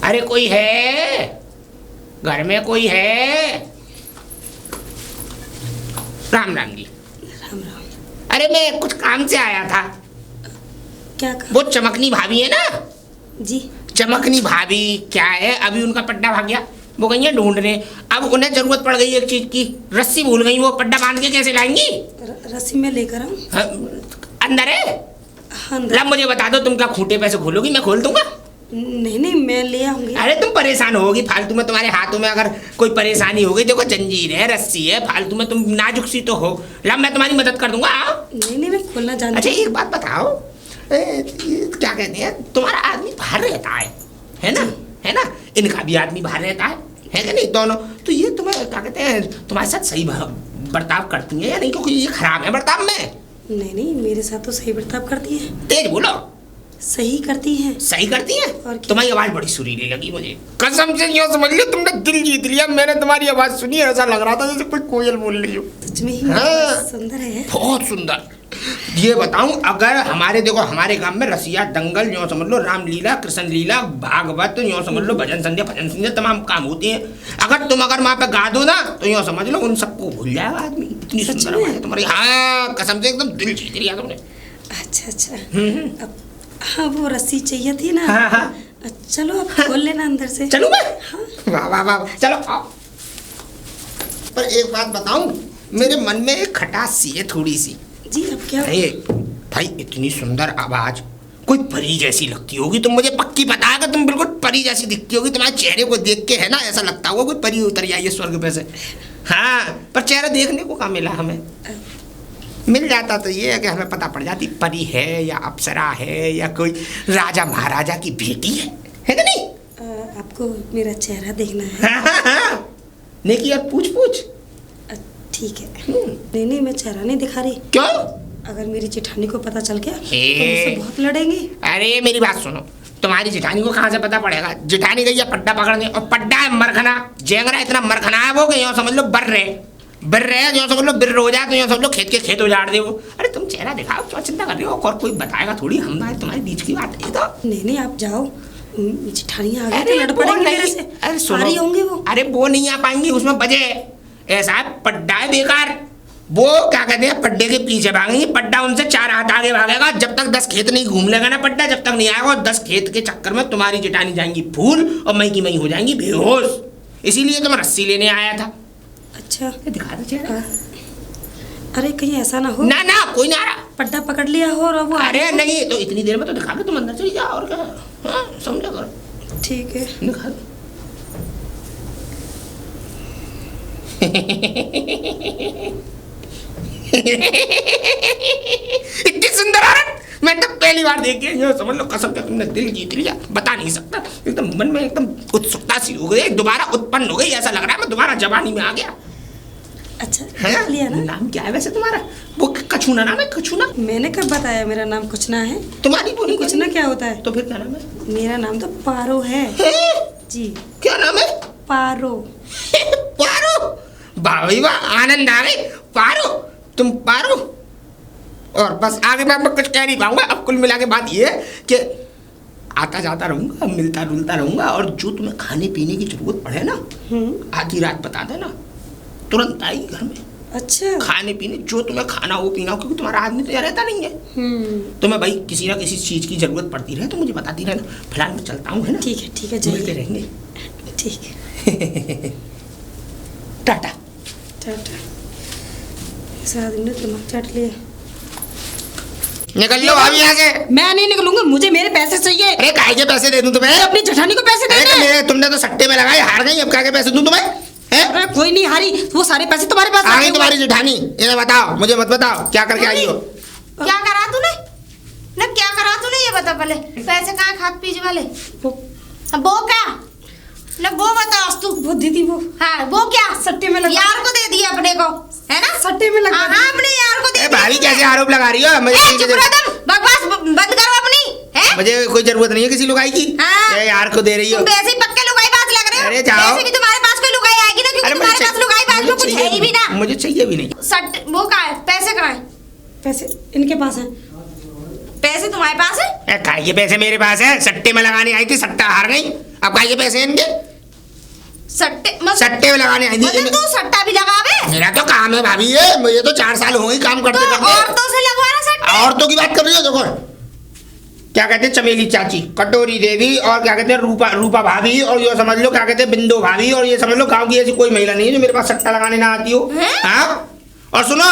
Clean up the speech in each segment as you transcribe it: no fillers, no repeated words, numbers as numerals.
अरे कोई है घर में? कोई है? राम राम जी। राम राम। अरे मैं कुछ काम से आया था। क्या काम? वो चमकनी भाभी है ना? जी। चमकनी भाभी क्या है, अभी उनका पड्डा भाग गया, वो गई है ढूंढने। अब उन्हें जरूरत पड़ गई एक चीज की, रस्सी भूल गई, वो पड्डा बांध के कैसे लाएंगी? रस्सी में लेकर आऊं? हाँ, अंदर है? हाँ अंदर। ला मुझे बता दो, तुम क्या खूंटे पैसे खोलोगी? मैं खोल दूंगा। नहीं नहीं मैं ले आऊंगी। अरे तुम परेशान होगी फालतू में, तुम्हारे हाथों में अगर कोई परेशानी हो गई, देखो जंजीर है, रस्सी है, फालतू में तुम नाजुक सी तो हो। ला मैं तुम्हारी मदद कर दूंगा। नहीं नहीं मैं खोलना जानती। अच्छा एक बात बताओ, क्या कहते हैं, तुम्हारा आदमी बाहर रहता है ना? है ना? इनका भी आदमी बाहर रहता है कि नहीं? दोनों तो ये तुम्हें क्या कहते हैं, तुम्हारे साथ सही बर्ताव करती है या नहीं? क्योंकि ये खराब है बर्ताव में। नहीं नहीं मेरे साथ तो सही बर्ताव करती है। तेज बोलो। सही करती है। सही करती है? और क्या? तुम्हारी आवाज बड़ी सुरीली लगी मुझे, कसम से यूं समझ लो तुमने दिल जीत लिया। मैंने तुम्हारी आवाज सुनी, ऐसा लग रहा था जैसे कोई कोयल बोल रही हो। सच में ही हाँ। सुंदर है। बहुत सुंदर। ये बताऊं, अगर हमारे देखो हमारे गांव में रसिया दंगल यूं समझ लो, रामलीला, कृष्ण लीला, भागवत, यूं समझ लो भजन संध्या तमाम काम होते हैं। अगर वहां पे गा दो ना तो यूं समझ लो उन सबको भूल जाएगा आदमी। इतनी सुंदर आवाज है तुम्हारी। हाँ कसम से एकदम दिल जीत लिया तुमने। अच्छा अच्छा। अब हाँ वो रस्सी चाहिए थी ना। हाँ हाँ। चलो अब खोल लेना अंदर से। चलो मैं? हाँ। वाह वाह वाह, चलो आओ। पर एक बात बताऊं, मेरे मन में एक खटास सी है थोड़ी सी। जी अब क्या? अरे भाई इतनी सुंदर आवाज, कोई परी जैसी लगती होगी तुम, मुझे पक्की पता है कि तुम बिल्कुल परी जैसी दिखती होगी। तुम्हारे चेहरे को देख के है ना ऐसा लगता होगा कोई परी उतर आई है स्वर्ग पे से। हाँ पर चेहरा देखने को कहाँ मिला हमें? मिल जाता तो ये है कि हमें पता पड़ जाती परी है या अप्सरा है या कोई राजा महाराजा की बेटी है कि नहीं? आपको मेरा चेहरा देखना है? हाँ। नहीं यार पूछ। ठीक है। नहीं नहीं मैं चेहरा नहीं दिखा रही। क्यों? अगर मेरी जेठानी को पता चल गया तो हे। मुझसे बहुत लड़ेंगी। अरे मेरी बात सुनो, तुम्हारी जेठानी को कहाँ से पता पड़ेगा? जेठानी गई है पड्डा पकड़ने, और पड्डा है मरखना, जेंगरा इतना मरखना है वो कि यूँ समझ लो बर रहे यूँ समझ लो, बिर हो जाए तो यूँ समझ लो खेत के खेत उजाड़ दे वो। अरे तुम चेहरा दिखाओ, क्यों चिंता कर रही हो? और कोई बताएगा थोड़ी, हम तुम्हारे बीच की बात है तो। नहीं नहीं आप जाओ, जेठानी आ गई तो लड़ पड़ेंगे मेरे से। अरे सुनो होंगे वो। अरे वो नहीं आ पाएंगी, उसमें बजे ऐसा है, पड्डा है बेकार। वो क्या कहते हैं, पड्डे के पीछे भागेंगे, पड्डा उनसे 4 हाथ आगे भागेगा। जब तक 10 खेत नहीं घूम लेगा ना पड्डा, जब तक नहीं आएगा। और 10 खेत के चक्कर में तुम्हारी जेठानी जाएंगी फूल और मई की मई हो जाएंगी बेहोश। इसीलिए तो मैं रस्सी लेने आया था। अच्छा दिखा दो चेहरा। अरे कहीं ऐसा ना हो। ना कोई ना आ रहा। पड्डा पकड़ लिया हो और वो। अरे नहीं तो इतनी देर में तो दिखा के तुम अंदर चली जाओ और क्या। हाँ समझा करो। ठीक है दिखा दो। इतनी सुंदर औरत मैं तो पहली बार देखी है। ये समझ लो कसम से तुमने दिल जीत लिया, बता नहीं सकता। एकदम मन में एकदम उत्सुकता सी हो गई, दोबारा उत्पन्न हो गई। ऐसा लग रहा है मैं दोबारा जवानी में आ गया। अच्छा है लिया ना? नाम क्या है वैसे तुम्हारा? वो कछूना नाम है, कछूना। मैंने कब बताया मेरा नाम कुचना है? तुम्हारी बोली कुचना क्या होता है? तो फिर क्या नाम है? मेरा नाम तो पारो है। जी क्या नाम है? पारो। पारो, भाई वाह, आनंद आ गई। पारो, तुम पारो। और बस आगे मैं कुछ कह नहीं पाऊंगा। अब कुल मिला के बात ये है कि आता जाता रहूंगा, मिलता जुलता रहूंगा, और जो तुम्हें खाने पीने की जरूरत पड़े ना आधी रात बता देना, तुरंत आएगी घर में। अच्छा खाने पीने जो तुम्हें खाना हो पीना हो, क्योंकि तुम्हारा आदमी तो यहाँ रहता नहीं है। तुम्हें भाई किसी ना किसी चीज की जरूरत पड़ती रहे तो मुझे बताती रहना। फिलहाल मैं चलता हूँ, है ना? ठीक है मिलते रहेंगे। ठीक है। टाटा। टाटा। इस आदमी ने दिमाग चाट लिया। निकल लो अभी यहाँ से। मैं नहीं निकलूंगा, मुझे मेरे पैसे चाहिए। अरे काहे के पैसे दे दूं तुम्हें? अपनी जेठानी को पैसे दे दे। मेरे तुमने तो सट्टे में लगाए, हार गई, अब काहे के पैसे दूं तुम्हें? अरे कोई नहीं हारी, वो सारे पैसे तुम्हारे पास आ गई तुम्हारी जेठानी। इन्हें बताओ, मुझे मत बताओ क्या करके आई हो। क्या करा तूने? ना क्या करा तूने ये बता पहले। पैसे कहाँ खाद पीज वाले? वो क्या? ना वो बता तू। वो दीदी वो। हाँ वो क्या? सट्टे में लगा। यार को दे दिया अपने को, है ना? सट्टे में लगा। हाँ अपने यार को दे दिया। भाभी कैसे आरोप लगा रही हो? चुप रहो तुम, बकवास बंद करो अपनी। है? मुझे कोई जरूरत नहीं है किसी लुगाई की। हाँ। यार को दे रही हो। तुम वैसे ही पक्के लुगाई बाज लग रहे हो। अरे जाओ। वैसे भी तुम्हारे पास कोई लुगाई आएगी ना, क्योंकि तुम्हारे पास लुगाई बाज में कुछ है ही भी ना। मुझे चाहिए भी नहीं। सट वो कहाँ है? पैसे कहाँ है? पैसे इनके पास हैं। पैसे तुम्हारे पास है? काहे के पैसे मेरे पास है? सट्टे में लगाने आई थी, सट्टा हार गई। अब खाइए पैसे इनके सट्टे में लगाने आई थी। तू सट्टा भी लगावे? मेरा तो काम है भाभी, ये मुझे तो 4 साल हो गए काम करते तो करते। औरतों से लगवाना सट्टे? औरतों की बात कर रही हो? देखो क्या कहते हैं, चमेली चाची, कटोरी देवी, और क्या कहते हैं रूपा भाभी, और ये समझ लो क्या कहते हैं बिंदु भाभी, और ये समझ लो गांव की ऐसी कोई महिला नहीं है जो मेरे पास सट्टा लगाने ना आती हो। हाँ, और सुनो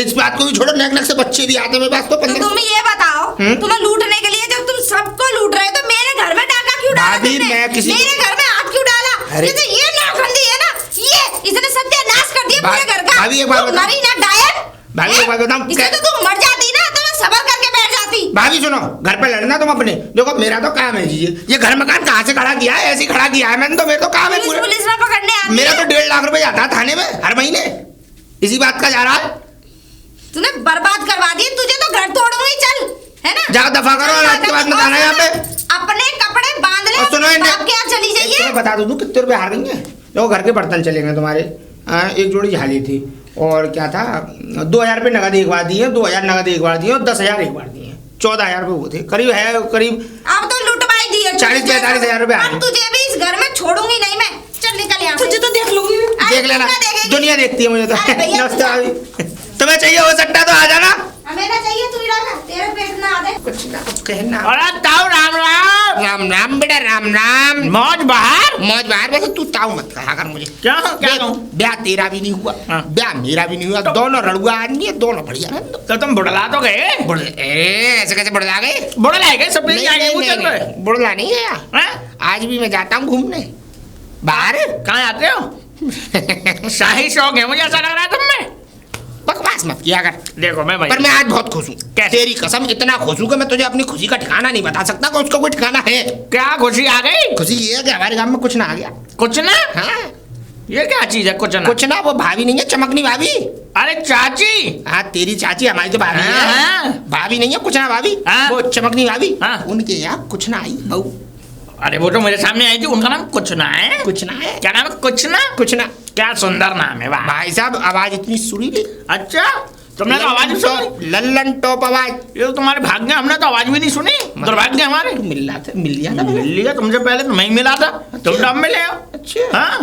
इस बात को भी छोड़ो, नक से बच्चे भी आते हैं मेरे पास। तो तुम ये बताओ, तुम्हें लूटने के लिए जब तुम सबको लूट रहे हो तो मेरे घर में डाका क्यों डाला भाभी, तुमने? मैं किसी मेरे घर में हाथ क्यों डाला? अरे तो ये नाखंडी है ना, ये इसने सत्यानाश कर दिया पूरे घर का। भाभी एक बात बताओ, मरी ना डायन। भाभी एक बात बताओ, इससे तो तुम मर जाती ना, तो मैं सबर करके बैठ जाती। भाभी सुनो, घर पे लड़ना तुम अपने, देखो मेरा तो काम है जी, ये घर मकान कहाँ से खड़ा किया है? ऐसे ही खड़ा किया है मैंने, तो मेरा तो काम है पूरा। पुलिस ना पकड़ने आती मेरा है। तो 1.5 लाख रुपए जाता है थाने में हर महीने, इसी बात का जा रहा है। तूने बर्बाद करवा दी, तुझे तो घर तोड़ूंगी, चल, है ना? जा दफा करो, और आज के बाद मत आना यहाँ पे। अपने कपड़े बांध ले, और सुनो बाप के यहाँ चली जाइए। मैं बता दूं कितने रुपए हार गई है। देखो घर के बर्तन चले गए तुम्हारे, एक जोड़ी झाली थी, और क्या था 2000 रुपये नगद एक बार दिए, 2000 नगद एक बार दिए, और 10,000 एक बार दिए, 14,000 रुपये वो थे करीब, है करीब। अब तो लुटवाई दी है। 40-45,000 रुपये। अब तुझे भी इस घर में छोड़ूंगी नहीं मैं, चल निकल यहाँ से। तुझे तो देख लूंगी। देख लेना, दुनिया देखती है मुझे तो। अरे भैया, नमस्ते भाभी, तुम्हें चाहिए हो सट्टा तो आ जाना। हमें ना चाहिए, तू ही रखा, तेरे पेट ना आ दे। कुछ ना कुछ कहना। अरे ताऊ राम राम। राम राम बेटा, राम राम। मौज बाहर। मौज बाहर, वैसे तू ताऊ मत कहा कर मुझे। क्या क्या देख, कहूं? ब्याह तेरा भी नहीं हुआ, हाँ। ब्याह मेरा भी नहीं हुआ, दोनों रड़ुआ आदमी है, दोनों बढ़िया है। तो तुम बुढ़ला तो गए? ऐसे कैसे बुढ़ला गए? बुढ़ला गए सब नहीं, आगे नहीं, वो नहीं, चल रहे। नहीं, बुढ़ला नहीं है यार। हैं? आज भी मैं जाता हूँ घूमने बाहर। कहाँ जाते हो? शाही शौक है मुझे ऐसा लग रहा है तुम में। बकवास मत किया कर। देखो मैं भाई, पर मैं आज बहुत खुश हूँ, कैसे? तेरी कसम इतना खुश हूँ कि मैं तुझे अपनी खुशी का ठिकाना नहीं बता सकता कि उसका कोई ठिकाना है। क्या खुशी आ गई? खुशी ये है कि हमारे गांव में कुछ ना आ गया। कुछ ना? हाँ, ये क्या चीज है कुछ ना? कुछ ना, वो भाभी नहीं है, चमकनी भाभी। अरे चाची। हाँ तेरी चाची, हमारी तो भाभी हाँ, है। हाँ। भाभी नहीं है, कुछ ना भाभी, हाँ। वो चमकनी भाभी। हाँ। उनके यहाँ कुछ ना आई बहू। अरे वो तो मेरे सामने आई थी, उनका नाम कुछ ना है। कुछ ना है। क्या नाम है? कुछ ना। कुछ ना। क्या सुंदर नाम है। वाह भाई साहब, आवाज इतनी सुरीली। अच्छा, तुमने तो आवाज नहीं सुनी? लल्लन टॉप आवाज। ये तो तुम्हारे भाग्य, हमने तो आवाज भी नहीं सुनी। दुर्भाग्य हमारे। मिल रहा था, मिल गया था। मिल लिया तुमसे पहले तो मैं ही मिला था, तुम तब मिले हो। अच्छा। हाँ,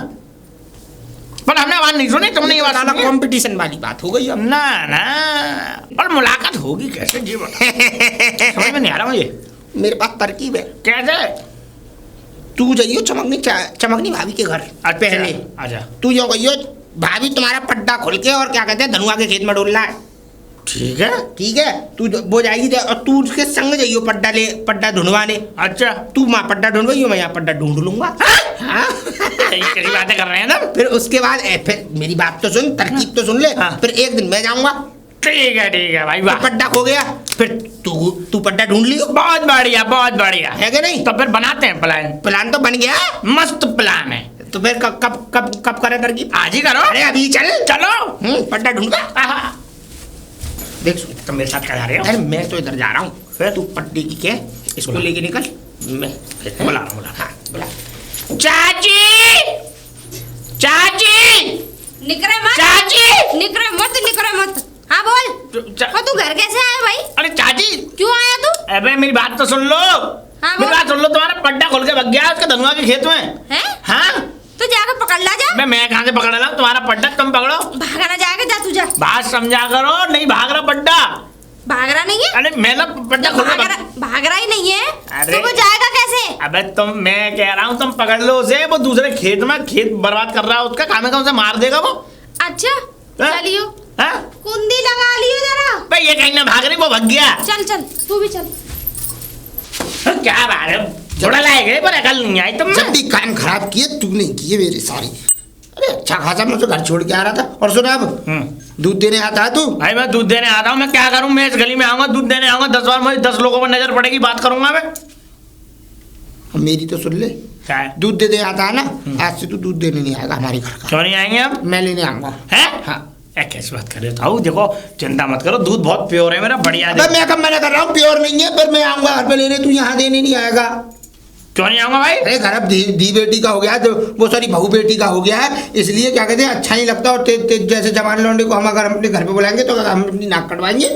पर हमने आवाज नहीं सुनी, तुमने ये बात सुनी है? कंपटीशन वाली बात हो गई अब। ना ना, और मुलाकात होगी कैसे जी? समझ में नहीं आ रहा मुझे। मेरे पास तरकीब है। कैसे? तू जाइयो चमकनी भाभी के घर पहले। अच्छा तू यो गइयो, भाभी तुम्हारा पट्टा खोल के, और क्या कहते हैं धनुआ के खेत में डोलना है। ठीक है। ठीक है, तू वो जाएगी, और तू उसके संग जाइयो पट्टा ढूंढवाने। अच्छा, तू वहाँ पट्टा ढूंढवाइयो, मैं यहाँ पट्टा ढूंढ लूंगा। हाँ? कैसी बातें कर रहे हैं तुम? फिर उसके बाद फिर मेरी बात तो सुन, तरकीब तो सुन ले। हाँ। फिर एक दिन मैं जाऊंगा, ठीक है भाई, वाह। पट्टा खो गया, फिर तू पट्टा ढूंढ लियो। बहुत बढ़िया, बहुत बढ़िया है कि नहीं? तो फिर बनाते हैं प्लान। प्लान तो बन गया, मस्त प्लान है। तो फिर कब करे तरकीब? आज ही करो। अरे अभी चल। चलो। पट्टा ढूंढा। आहा। देख सुन, तुम मेरे साथ क्या जा रहे हो? अरे मैं तो इधर जा रहा हूँ, फिर तू पट्टी की क्या इसको बुला। लेके निकल। मैं बुला रहा हूँ। हाँ बुला। चाची, चाची, निकरे मत, चाची। निकरे मत। हाँ बोल। और तू घर कैसे आया भाई? अरे चाची, क्यों आया तू? अबे मेरी बात तो सुन लो। हाँ, मेरी बात सुन लो, तुम्हारा पट्टा खोल के भग गया उसके धनुआ के खेत में। हैं? हाँ, तो जाकर पकड़ ला जा। मैं कहाँ से पकड़ रहा हूँ? तुम्हारा पट्टा तुम पकड़ो। भागा ना जाएगा, जा तू जा। बात समझा करो, नहीं भाग रहा पट्टा। भाग रहा नहीं है? अरे मैं ना पट्टा खोल के भाग रहा ही नहीं है। अरे। तो वो जाएगा कैसे? अबे मैं कह रहा हूँ तुम पकड़ लो उसे, वो दूसरे खेत में खेत बर्बाद कर रहा है उसका, काम है उसे मार देगा वो। अच्छा हाँ? चलियो, हाँ? कुंडी लगा लियो जरा। भाई ये कहीं ना भाग रही, वो भग गया। चल तू भी चल। क्या बात है, थोड़ा लाएगा पर अकल नहीं आई तुम जब भी काम खराब किए तूने किए मेरे सारे। अरे अच्छा खासा मैं तो घर छोड़ के आ रहा था। और सुना, अब दूध देने आता है तू? भाई मैं दूध देने आता हूँ, मैं क्या करूँ? मैं इस गली में आऊंगा दूध देने आऊंगा, 10 बार मुझे 10 लोगों पर नजर पड़ेगी, बात करूंगा मैं। अब मेरी तो सुन ले, क्या है? दूध दे आता है ना, आज से तू दूध देने नहीं आएगा हमारे घर का। क्यों नहीं आएंगे अब? मैं लेने आऊंगा। हैं? हाँ। कैसी बात कर रहे हो? देखो चिंता मत करो, दूध बहुत प्योर है मेरा, बढ़िया। मैं कब मना कर रहा हूँ प्योर नहीं है, पर मैं आऊंगा घर पे लेने, तू यहाँ देने नहीं आएगा। क्यों नहीं आऊंगा भाई? अरे घर अब दी बेटी का हो गया है, तो वो सॉरी बहू बेटी का हो गया है, इसलिए क्या कहते हैं अच्छा नहीं लगता। और तेज जैसे जवान लौंडे को हम अगर अपने घर पे बुलाएंगे तो हम अपनी नाक कटवाएंगे।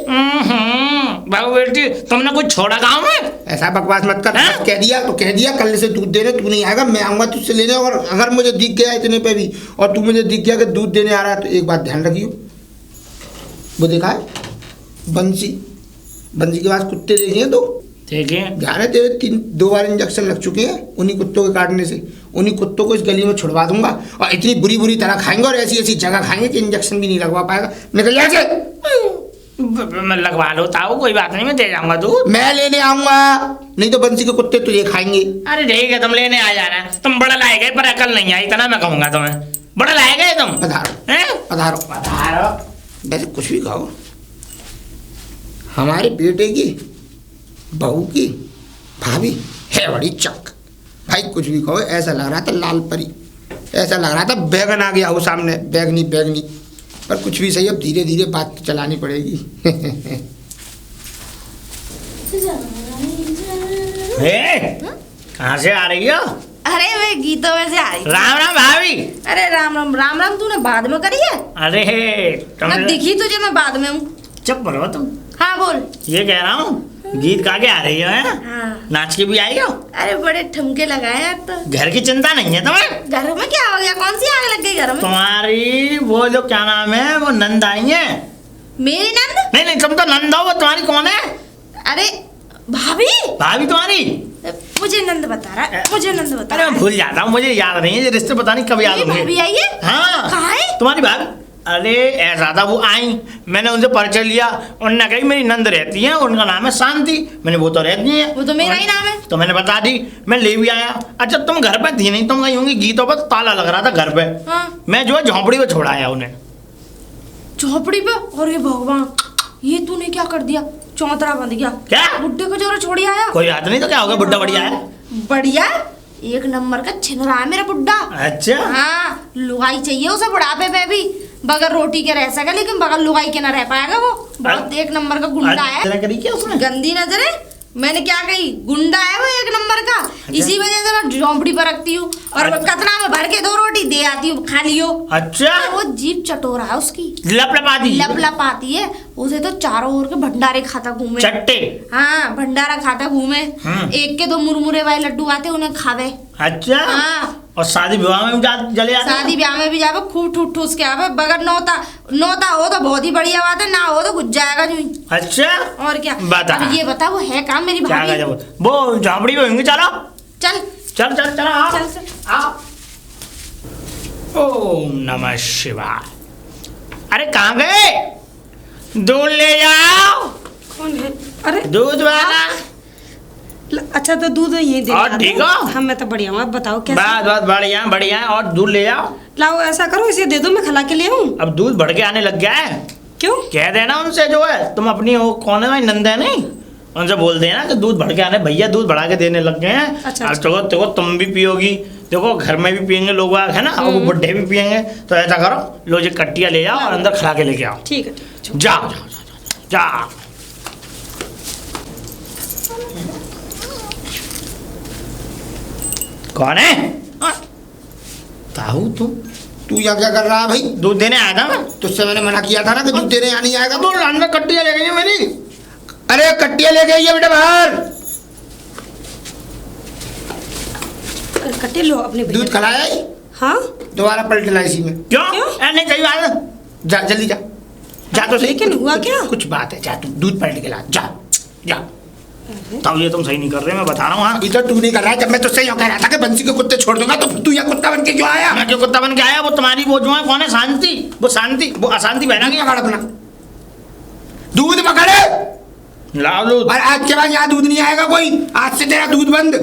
बहू बेटी तुमने कुछ छोड़ा गाँव में? ऐसा बकवास मत कर। हाँ? कह दिया कल से दूध देने तू नहीं आएगा, मैं आऊंगा तुझसे लेने। और अगर मुझे दिख गया इतने पे भी और तू मुझे दिख गया कि दूध देने आ रहा है तो एक बात ध्यान रखियो, वो देखा है बंसी के पास कुत्ते देखे हैं तो देखिए ध्यान है तेरे 2 बार इंजेक्शन लग चुके हैं उन्हीं कुत्तों के काटने से। उन्हीं कुत्तों को इस गली में छुड़वा दूंगा और इतनी बुरी तरह खाएंगे और ऐसी जगह खाएंगे कि इंजेक्शन भी नहीं लगवा पाएगा। निकल जा से। मैं लगवा लोता हूँ, कोई बात नहीं, मैं दे जाऊंगा दूध। मैं लेने आऊंगा, नहीं तो बंसी के कुत्ते तुझे खाएंगे। अरे ठीक है, तुम लेने आ जाना। तुम बड़ा लाए गए पर अकल नहीं आई, इतना मैं कहूंगा तुम्हें। बड़ा लाए गए तुम। पधारो। वैसे कुछ भी खाओ, हमारे बेटे की बहू की भाभी है बड़ी चक भाई। कुछ भी खाओ, ऐसा लग रहा था लाल परी, ऐसा लग रहा था बैगन आ गया हो सामने, बैगनी। पर कुछ भी सही, अब धीरे धीरे बात चलानी पड़ेगी। कहाँ से आ रही हो? अरे मैं गीतों में से आ रही थी। राम भाभी। अरे राम तूने बाद में करी है? अरे अब दिखी तुझे मैं बाद में हूँ। चुप रहो तुम। हाँ बोल। ये कह रहा हूँ गीत गा के आ रही हो, है? हाँ। नाच के भी आई हो? अरे बड़े ठुमके लगाए यार। तो घर की चिंता नहीं है तुम्हें? घर में क्या हो गया, कौन सी आग लग गई घर में? तुम्हारी वो जो क्या नाम है वो नंद आई है। मेरी नंद? नहीं तुम तो नंद हो, वो तुम्हारी कौन है? अरे भाभी तुम्हारी। मुझे नंद बता रहा है, मुझे नंद बता रहा है। मैं भूल जाता हूँ, मुझे याद नहीं है ये रिश्ते, पता नहीं कब याद होंगे। भाभी आई है? हाँ। कहाँ है तुम्हारी भाभी? अरे ऐसा था, वो आई, मैंने उनसे परिचय लिया, उन्होंने कही मेरी नंद रहती है, उनका नाम है शांति। मैंने वो तो रहती है, वो तो मेरा ही नाम है। तो मैंने बता दी, मैं ले भी आया। अच्छा तुम घर पे थी नहीं, तुम गई होंगी गीतों पर, ताला लग रहा था घर पे। हाँ। मैं जो है झोंपड़ी पे छोड़ाया उन्हें। झोपड़ी पे? अरे भगवान, ये तूने क्या कर दिया? चौतरा बंध गया क्या? बुड्ढे को जोर छोड़ी आया। कोई बात नहीं, तो क्या हो गया, बुड्ढा बढ़िया है। बढ़िया, एक नंबर का छिनरा है मेरा बुड्ढा। अच्छा हाँ, लुगाई चाहिए उसे बुढ़ापे पे भी, बगैर रोटी के रह सके लेकिन बगैर लुगाई के ना रह पाएगा वो। बहुत एक नंबर का गुंडा है। करी क्या उसने? गंदी नजर है, मैंने क्या कही, गुंडा है वो एक नंबर का। इसी वजह से मैं झोंपड़ी पर रखती हूँ और कतना में भर के 2 रोटी दे आती हूँ, खा लियो। अच्छा वो जीभ चटोरा है उसकी, लपलपाती है। उसे तो चारों ओर के भंडारे खाता घूमे, चट्टे। हाँ भंडारा खाता घूमे। एक के 2 मुरमुरे वाले लड्डू आते उन्हें खावे। अच्छा हाँ। और शादी विवाह में भी चले जाते? शादी ब्याह में भी जावे, खूब ठूस के आवे। बगैर नौता हो तो बहुत ही बढ़िया बात है, ना हो तो घुस जाएगा जो। अच्छा और क्या बता। अब ये बता, वो है काम मेरी भाभी? वो झोंपड़ी में होंगे। चलो चल चल आओ। चल आओ। ओम नमः शिवाय। अरे कहाँ गए? दूध ले जाओ। कौन है? अरे दूध वाला। अच्छा तो दूध ये दे। और ठीक हो? हाँ मैं तो बढ़िया हूँ, आप बताओ कैसे? बस बढ़िया। और दूध ले जाओ। लाओ ऐसा करो, इसे दे दो, मैं खिला के ले आऊँ। अब दूध बढ़ के आने लग गया है। क्यों? कह देना उनसे, जो है तुम अपनी वो कौन है भाई, नंद है नहीं, उनसे बोल देना कि दूध बढ़ के आने, भैया दूध बढ़ा के देने लग गए हैं। अच्छा, अब देखो तुम भी पियोगी, देखो घर में भी पियेंगे लोग है ना, और वो बुढ़े भी पियेंगे। तो ऐसा करो, लो ये कट्टिया ले जाओ और अंदर खिला के लेके आओ। ठीक है। जाओ। कौन है? ताऊ तू यहाँ क्या कर रहा है भाई? दूध देने आया था मैं। तुझसे मैंने मना किया था ना कि दूध देने यहाँ नहीं आएगा। तो अंदर कट्टिया ले गई है मेरी। अरे कट्टिया ले गई है बेटा बाहर। कट्टे लो अपने भैया। दूध खिलाया ही? हाँ दोबारा पलटना इसी में। क्यों? नहीं सही बात है। जा जल्दी जा। जा तो सही। लेकिन हुआ क्या? कुछ बात है, जा तू दूध पलट के ला। जा। तब ये तुम सही नहीं कर रहे, मैं बता रहा हूँ। हाँ इधर तू नहीं कर रहा है। जब मैं तुझसे यूँ कह रहा था कि बंसी के कुत्ते छोड़ दूंगा, तो तू यहाँ कुत्ता बन के क्यों आया? मैं क्यों कुत्ता बन के आया? वो तुम्हारी वो जो है कौन है, शांति, वो अशांति बहना की। पकड़ अपना दूध पकड़े। लाओ दूध। और आज के बाद यहाँ दूध नहीं आएगा कोई। आज से तेरा दूध बंद।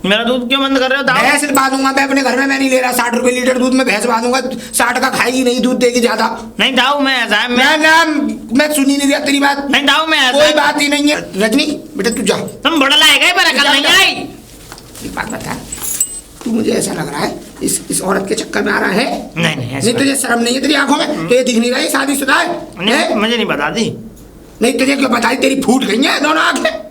मेरा दूध क्यों बंद कर रहे हो? भैंस बांधूंगा मैं अपने घर में, मैं नहीं ले रहा 60 रुपए लीटर दूध में भैंस बांधूंगा। 60 का खाएगी नहीं, दूध देगी ज्यादा। नहीं दाऊ मैं ऐसा है, मैं सुनी नहीं दिया तेरी बात। नहीं दाऊ मैं ऐसा कोई बात ही नहीं है। रजनी बेटा तू जा। तुम बड़ा लाए गए पर अकल नहीं आई। एक बात बता, तू मुझे ऐसा लग रहा है इस औरत के चक्कर में आ रहा है? नहीं तुझे शर्म नहीं है तेरी आंखों में? तो ये दिख नहीं रहा है शादीशुदा है? मुझे नहीं बता दी। नहीं तुझे क्यों बताई? तेरी फूट गई है दोनों आंखें।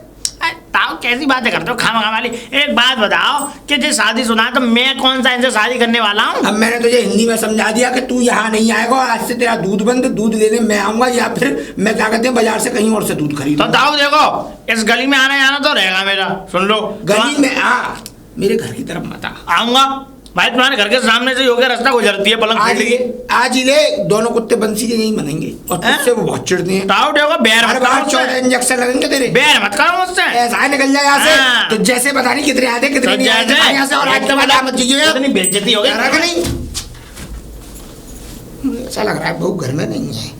ताऊ कैसी बातें करते हो खामा वाली। एक बात बताओ कि जो शादी सुना तो मैं कौन सा इनसे शादी करने वाला हूँ। अब मैंने तुझे हिंदी में समझा दिया कि तू यहाँ नहीं आएगा, आज से तेरा दूध बंद, दूध लेने मैं आऊंगा या फिर मैं क्या कहते हैं बाजार से कहीं और से दूध खरीद। तो ताऊ देखो इस गली में आना जाना तो रहेगा मेरा, सुन लो। गली में आ, मेरे घर की तरफ मत आऊंगा भाई, तुम्हारे घर के सामने से होकर रास्ता गुजरती है पलंग आज ही, आज ही ले। दोनों कुत्ते बंसी के नहीं बनेंगे और तुझसे वो बहुत चिढ़ते हैं। ताऊ देखो बैर मत करो मुझसे, 14 इंजेक्शन लगेंगे तेरे, बैर मत करो मुझसे। ऐसा है निकल जाए यहाँ से। हाँ। तो जैसे बता नहीं कितने आते कितने नहीं आते यहाँ से, और आज के बाद मत जाइए, इतनी बेइज्जती हो गई नहीं। ऐसा लग रहा है बहू घर में नहीं है।